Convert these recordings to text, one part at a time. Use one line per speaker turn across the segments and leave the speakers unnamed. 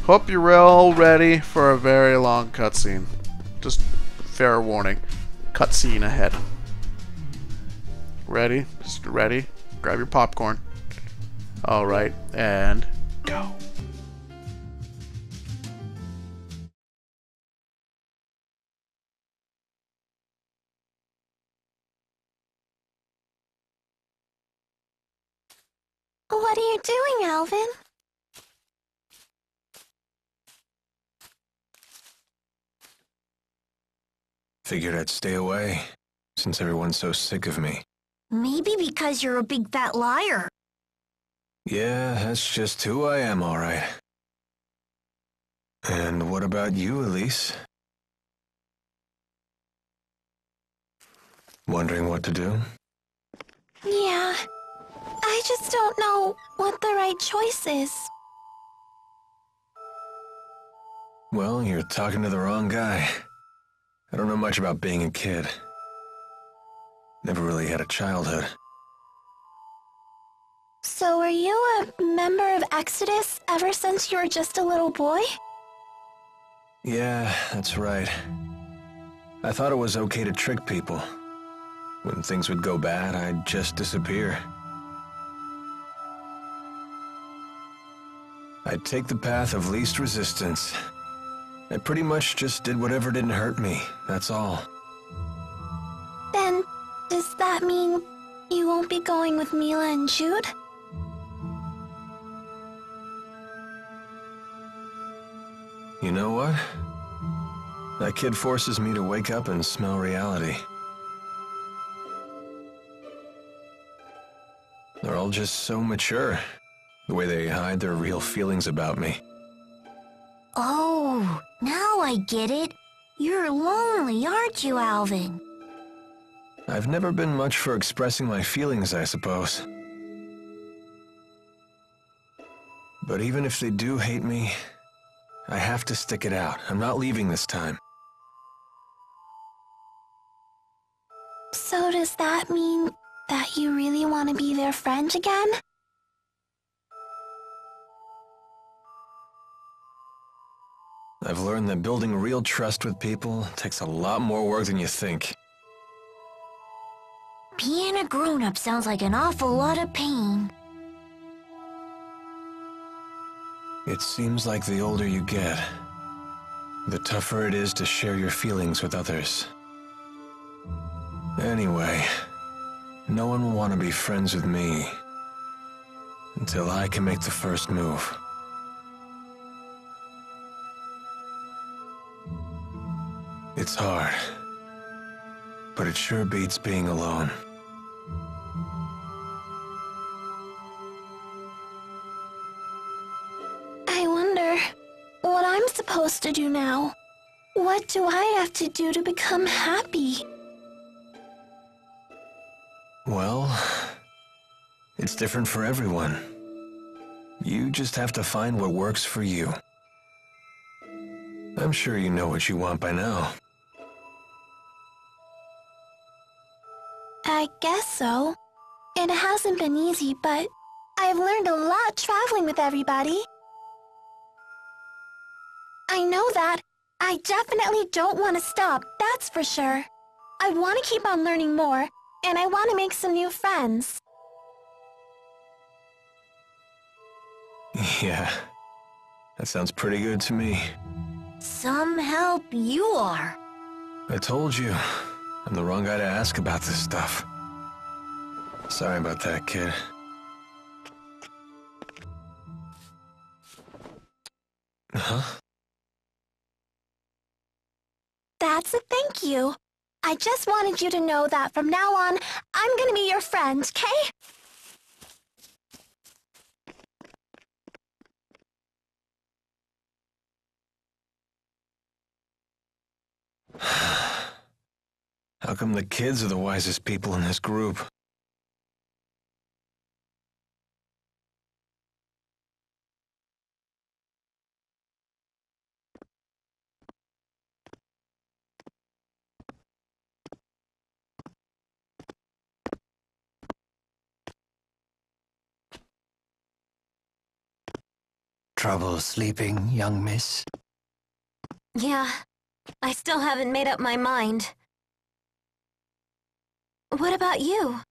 Hope you're all ready for a very long cutscene. Just fair warning. Cutscene ahead. Ready? Just ready? Grab your popcorn. Alright, and go.
What are you doing, Alvin?
Figured I'd stay away, since everyone's so sick of me.
Maybe because you're a big fat liar.
Yeah, that's just who I am, all right. And what about you, Elise? Wondering what to do?
Yeah, I just don't know what the right choice is.
Well, you're talking to the wrong guy. I don't know much about being a kid. Never really had a childhood.
So were you a member of Exodus ever since you were just a little boy?
Yeah, that's right. I thought it was okay to trick people. When things would go bad, I'd just disappear. I'd take the path of least resistance. I pretty much just did whatever didn't hurt me, that's all.
Then, does that mean you won't be going with Milla and Jude?
You know what? That kid forces me to wake up and smell reality. They're all just so mature, the way they hide their real feelings about me.
Oh, now I get it. You're lonely, aren't you, Alvin?
I've never been much for expressing my feelings, I suppose. But even if they do hate me, I have to stick it out. I'm not leaving this time.
So does that mean that you really want to be their friend again?
I've learned that building real trust with people takes a lot more work than you think.
Being a grown-up sounds like an awful lot of pain.
It seems like the older you get, the tougher it is to share your feelings with others. Anyway, no one will want to be friends with me until I can make the first move. It's hard, but it sure beats being alone.
I wonder what I'm supposed to do now. What do I have to do to become happy?
Well, it's different for everyone. You just have to find what works for you. I'm sure you know what you want by now.
I guess so. It hasn't been easy, but I've learned a lot traveling with everybody. I know that. I definitely don't want to stop, that's for sure. I want to keep on learning more, and I want to make some new friends.
Yeah, that sounds pretty good to me.
Some help you are.
I told you, I'm the wrong guy to ask about this stuff. Sorry about that, kid. Huh?
That's a thank you. I just wanted you to know that from now on, I'm gonna be your friend, okay?
How come the kids are the wisest people in this group?
trouble sleeping, young miss?
Yeah, I still haven't made up my mind. What about you?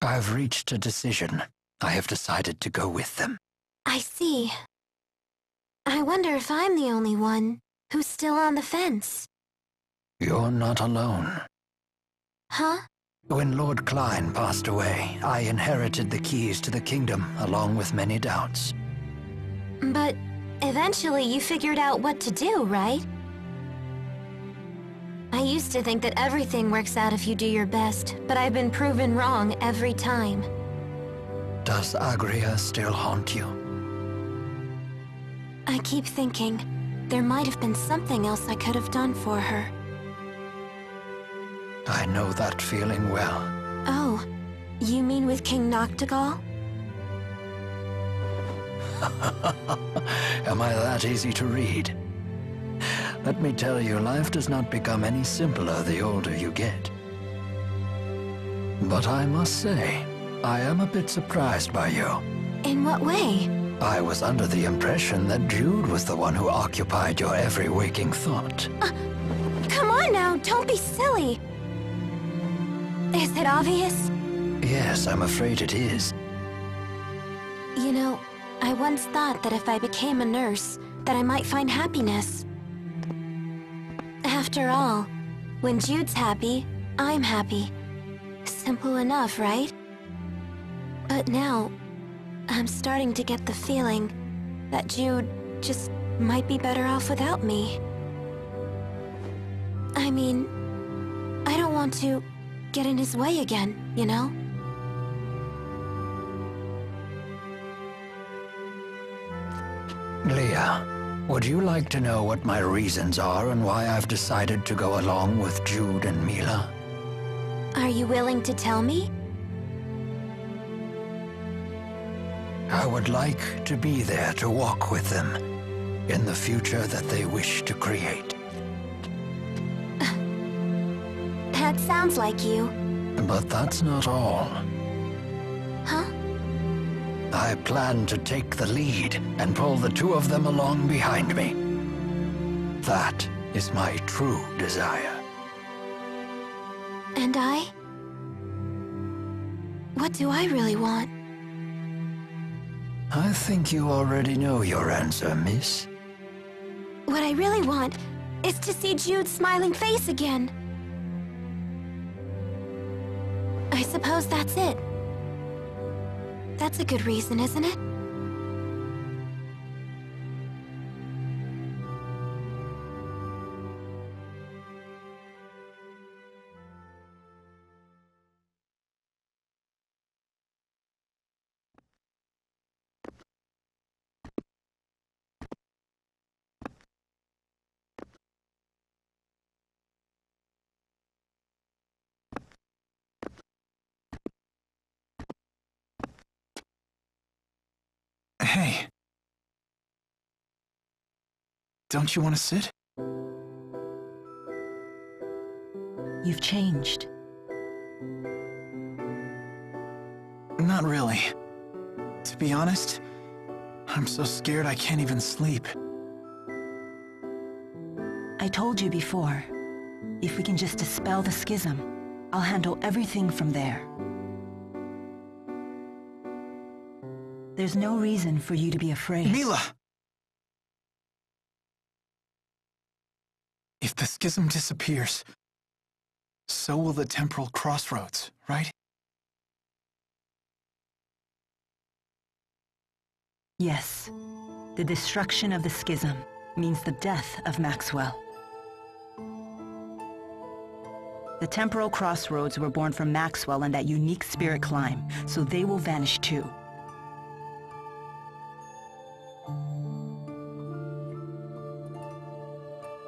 I've reached a decision. I have decided to go with them.
I see. I wonder if I'm the only one who's still on the fence.
You're not alone.
Huh?
When Lord Klein passed away, I inherited the keys to the kingdom, along with many doubts.
But eventually you figured out what to do, right? I used to think that everything works out if you do your best, but I've been proven wrong every time.
Does Agria still haunt you?
I keep thinking there might have been something else I could have done for her.
I know that feeling well.
Oh, you mean with King Noctigal?
Am I that easy to read? Let me tell you, life does not become any simpler the older you get. But I must say, I am a bit surprised by you.
In what way?
I was under the impression that Jude was the one who occupied your every waking thought.
Come on now, don't be silly! Is it obvious?
Yes, I'm afraid it is.
You know, I once thought that if I became a nurse, that I might find happiness. After all, when Jude's happy, I'm happy. Simple enough, right? But now, I'm starting to get the feeling that Jude just might be better off without me. I mean, I don't want to get in his way again, you know?
Leah, would you like to know what my reasons are and why I've decided to go along with Jude and Milla?
Are you willing to tell me?
I would like to be there to walk with them in the future that they wish to create.
That sounds like you.
But that's not all.
Huh?
I plan to take the lead and pull the two of them along behind me. That is my true desire.
And I? What do I really want?
I think you already know your answer, miss.
What I really want is to see Jude's smiling face again. I suppose that's it. That's a good reason, isn't it?
Hey. Don't you want to sit?
You've changed.
Not really. To be honest, I'm so scared I can't even sleep.
I told you before, if we can just dispel the schism, I'll handle everything from there. There's no reason for you to be afraid.
Milla! If the schism disappears, so will the temporal crossroads, right?
Yes. The destruction of the schism means the death of Maxwell. The temporal crossroads were born from Maxwell and that unique spirit climb, so they will vanish too.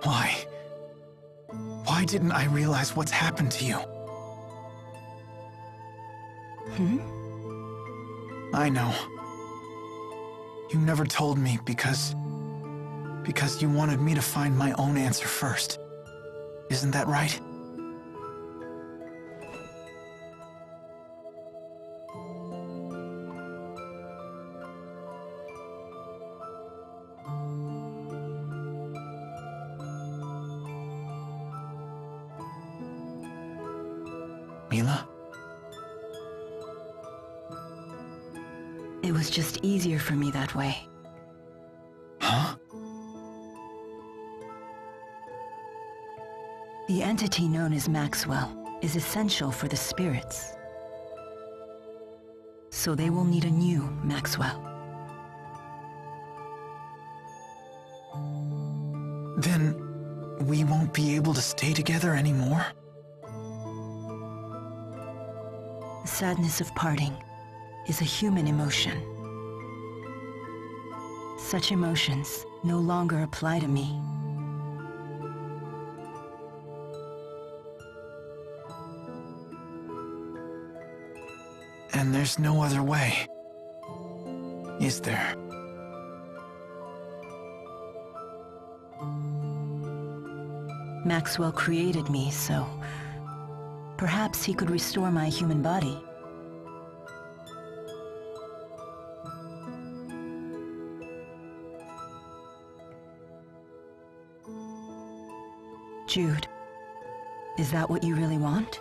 Why? Why didn't I realize what's happened to you? I know. You never told me because you wanted me to find my own answer first. Isn't that right? Milla?
It was just easier for me that way.
Huh?
The entity known as Maxwell is essential for the spirits. So they will need a new Maxwell.
Then we won't be able to stay together anymore?
The sadness of parting is a human emotion. Such emotions no longer apply to me.
And there's no other way, is there?
Maxwell created me, so perhaps he could restore my human body. Jude, is that what you really want?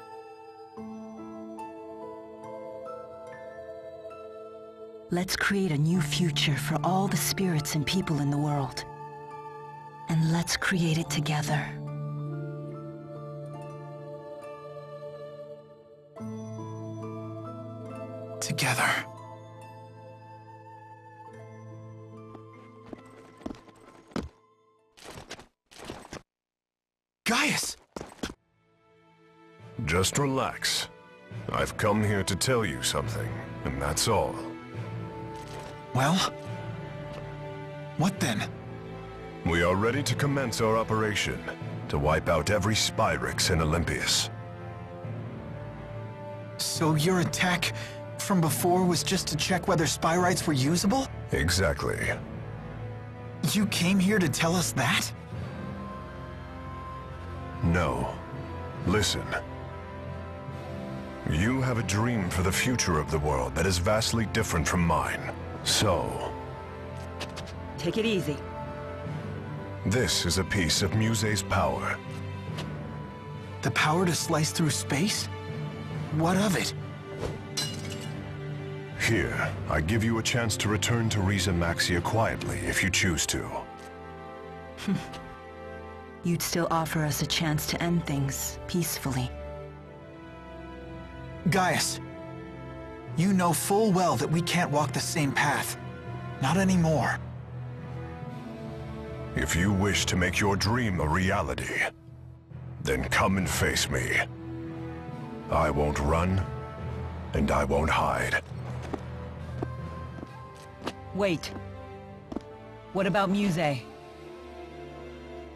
Let's create a new future for all the spirits and people in the world. And let's create it together.
Together. Gaius!
Just relax. I've come here to tell you something, and that's all.
Well? What then?
We are ready to commence our operation, to wipe out every Spyrix in Olympias.
So your attack from before was just to check whether Spyrites were usable?
Exactly.
You came here to tell us that?
No. Listen. You have a dream for the future of the world that is vastly different from mine. So...
Take it easy.
this is a piece of Muse's power.
The power to slice through space? What of it?
Here, I give you a chance to return to Riza Maxia quietly if you choose to.
You'd still offer us a chance to end things peacefully.
Gaius, you know full well that we can't walk the same path. Not anymore.
If you wish to make your dream a reality, then come and face me. I won't run, and I won't hide.
Wait. What about Muse?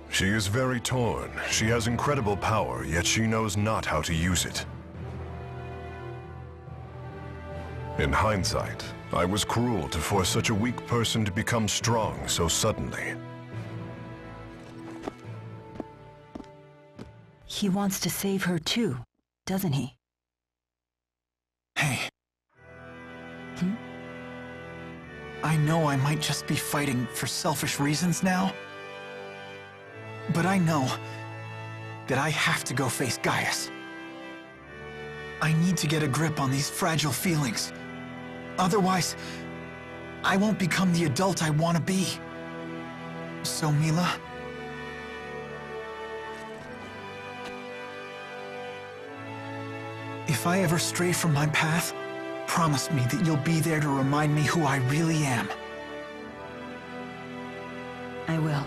She is very torn. She has incredible power, yet she knows not how to use it. In hindsight, I was cruel to force such a weak person to become strong so suddenly.
He wants to save her too, doesn't he?
Hey. I know I might just be fighting for selfish reasons now, but I know that I have to go face Gaius. I need to get a grip on these fragile feelings. Otherwise, I won't become the adult I want to be. So, Milla... if I ever stray from my path, promise me that you'll be there to remind me who I really am.
I will.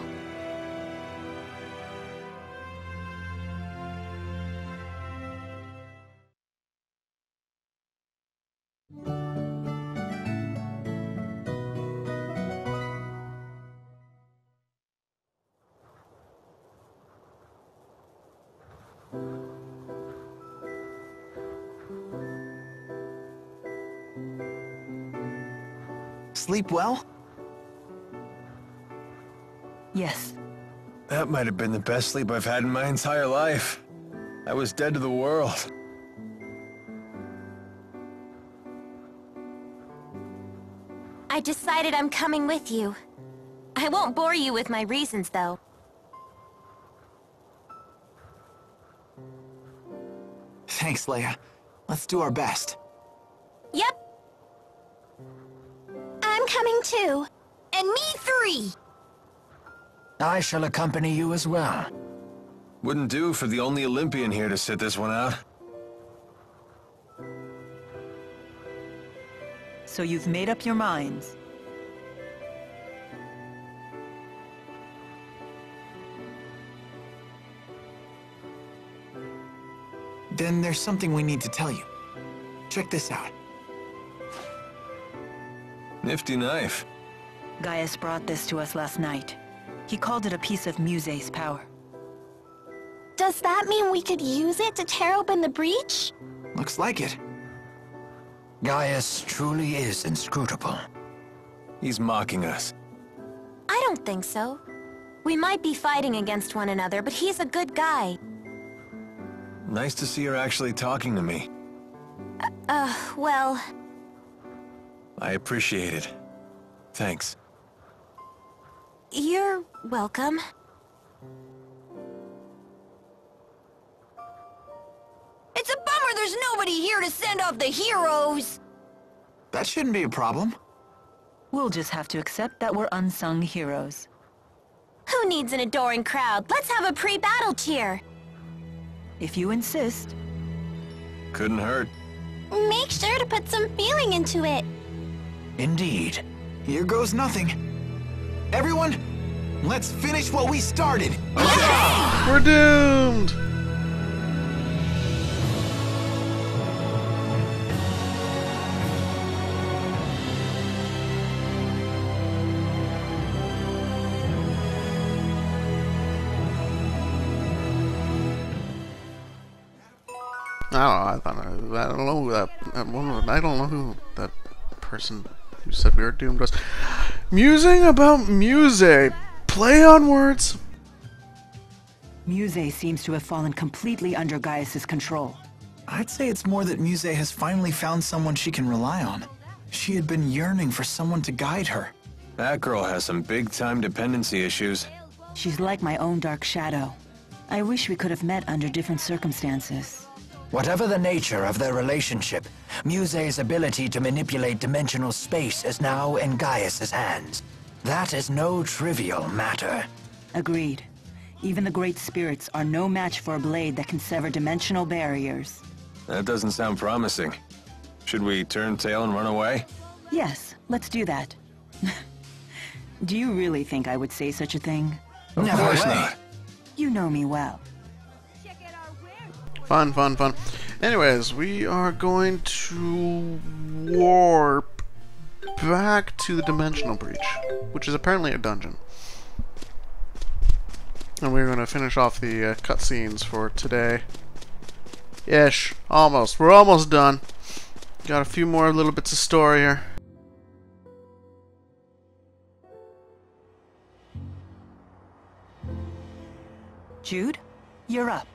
Sleep well?
Yes.
That might have been the best sleep I've had in my entire life. I was dead to the world.
I decided I'm coming with you. I won't bore you with my reasons, though.
Thanks, Leah. Let's do our best.
Yep. I'm coming too. And me 3.
I shall accompany you as well.
Wouldn't do for the only Olympian here to sit this one out.
So you've made up your minds.
Then there's something we need to tell you. Check this out.
Nifty knife.
Gaius brought this to us last night. He called it a piece of Muse's power.
Does that mean we could use it to tear open the breach?
Looks like it.
Gaius truly is inscrutable.
He's mocking us.
I don't think so. We might be fighting against one another, but he's a good guy.
Nice to see her actually talking to me.
Well...
I appreciate it. Thanks.
You're welcome. It's a bummer there's nobody here to send off the heroes!
That shouldn't be a problem.
We'll just have to accept that we're unsung heroes.
Who needs an adoring crowd? Let's have a pre-battle cheer!
If you insist.
Couldn't hurt.
Make sure to put some feeling into it.
Indeed.
Here goes nothing. Everyone, let's finish what we started.
We're doomed! I don't know who that woman. I don't know who that person who said we were doomed was. Musing about Muse. Play on words.
Muse seems to have fallen completely under Gaius's control.
I'd say it's more that Muse has finally found someone she can rely on. She had been yearning for someone to guide her.
That girl has some big-time dependency issues.
She's like my own dark shadow. I wish we could have met under different circumstances.
Whatever the nature of their relationship, Muse's ability to manipulate dimensional space is now in Gaius's hands. That is no trivial matter.
Agreed. Even the great spirits are no match for a blade that can sever dimensional barriers.
That doesn't sound promising. Should we turn tail and run away?
Yes, let's do that. Do you really think I would say such a thing?
Of course not.
You know me well.
Fun. Anyways, we are going to warp back to the Dimensional Breach, which is apparently a dungeon. And we're going to finish off the cutscenes for today. Ish. Almost. We're almost done. Got a few more little bits of story here.
Jude, you're up.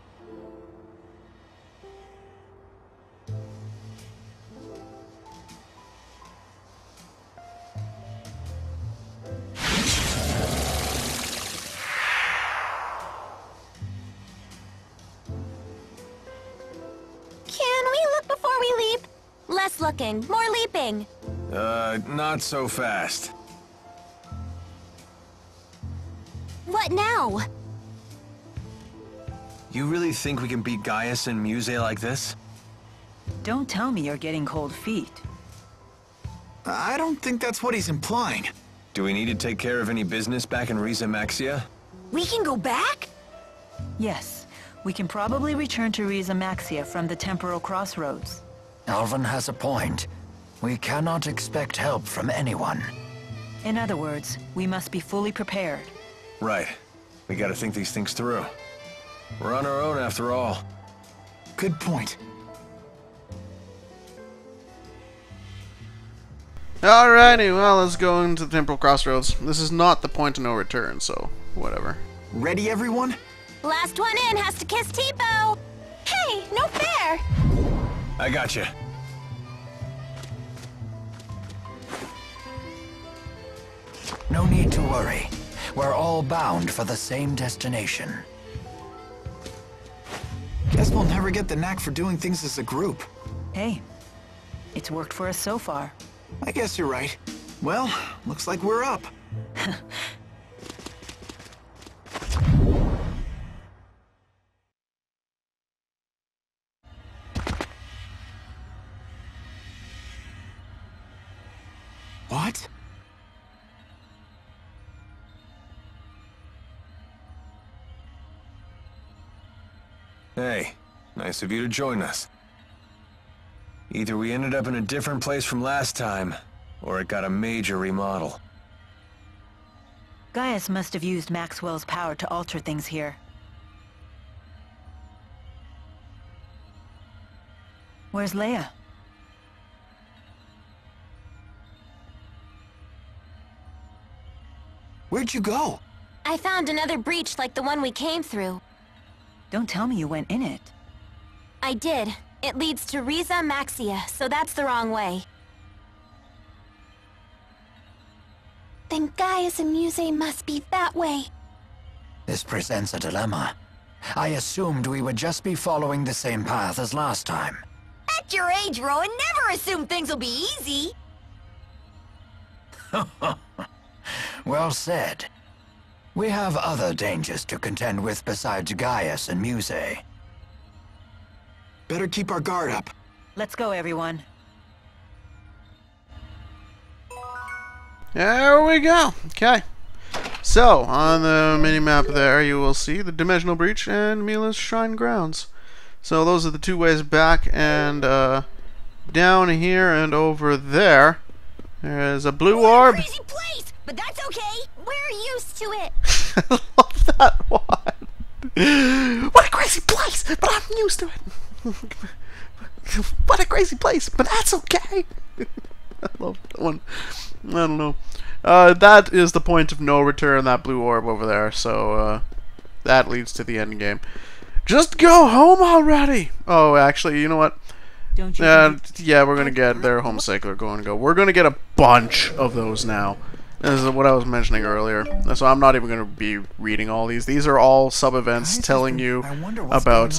Less looking, more leaping.
Not so fast.
What now?
You really think we can beat Gaius and Muse like this?
Don't tell me you're getting cold feet.
I don't think that's what he's implying.
Do we need to take care of any business back in Riza Maxia?
We can go back?
Yes, we can probably return to Riza Maxia from the temporal crossroads.
Alvin has a point. We cannot expect help from anyone.
In other words, we must be fully prepared.
Right. We gotta think these things through. We're on our own after all.
Good point.
Alrighty, well, let's go into the temporal crossroads. This is not the point of no return, so whatever.
Ready, everyone?
Last one in has to kiss Tipo. Hey, no fair.
I gotcha.
No need to worry. We're all bound for the same destination.
Guess we'll never get the knack for doing things as a group.
Hey, it's worked for us so far.
I guess you're right. Well, looks like we're up. What?
Hey, nice of you to join us. Either we ended up in a different place from last time, or it got a major remodel.
Gaius must have used Maxwell's power to alter things here. Where's Leah?
Where'd you go?
I found another breach like the one we came through.
Don't tell me you went in it.
I did. It leads to Riza Maxia, so that's the wrong way. Then Gaius and Muse must be that way.
This presents a dilemma. I assumed we would just be following the same path as last time.
At your age, Rowan, never assume things will be easy.
Well said. We have other dangers to contend with besides Gaius and Muse.
Better keep our guard up.
Let's go, everyone.
There we go. Okay. So, on the mini-map there, you will see the Dimensional Breach and Milla's Shrine Grounds. So those are the two ways back, and down here and over there, there's a blue orb.
Crazy place, but that's okay. We're used to it.
I love that one. What a crazy place, but I'm used to it. What a crazy place, but that's okay. I love that one. I don't know. That is the point of no return, that blue orb over there, so that leads to the end game. Just go home already! Oh, actually, you know what?
Don't you
yeah, we're gonna get their homesick. We're gonna get a bunch of those now. This is what I was mentioning earlier. So I'm not even gonna be reading all these. These are all sub-events telling you about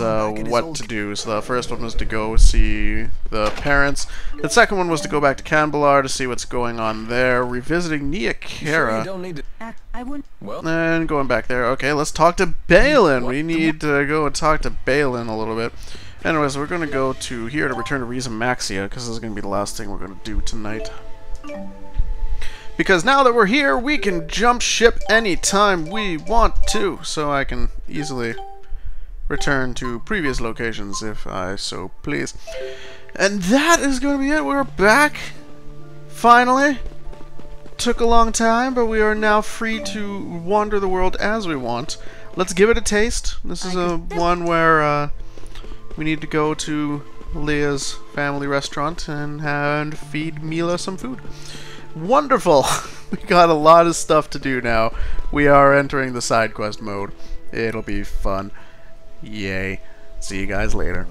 what to do. So the first one was to go see the parents. The second one was to go back to Canbelar to see what's going on there, revisiting Niakara.
I wouldn't.
Well,
And going back there. Okay, let's talk to Balin. We need to go and talk to Balin a little bit. Anyways, we're going to go to here to return to Riza Maxia, because this is going to be the last thing we're going to do tonight. Because now that we're here, we can jump ship anytime we want to, so I can easily return to previous locations if I so please. And that is going to be it. We're back, finally. Took a long time, but we are now free to wander the world as we want. Let's give it a taste. This is a one where we need to go to Leah's family restaurant and feed Milla some food. Wonderful! We got a lot of stuff to do now. We are entering the side quest mode. It'll be fun. Yay. See you guys later.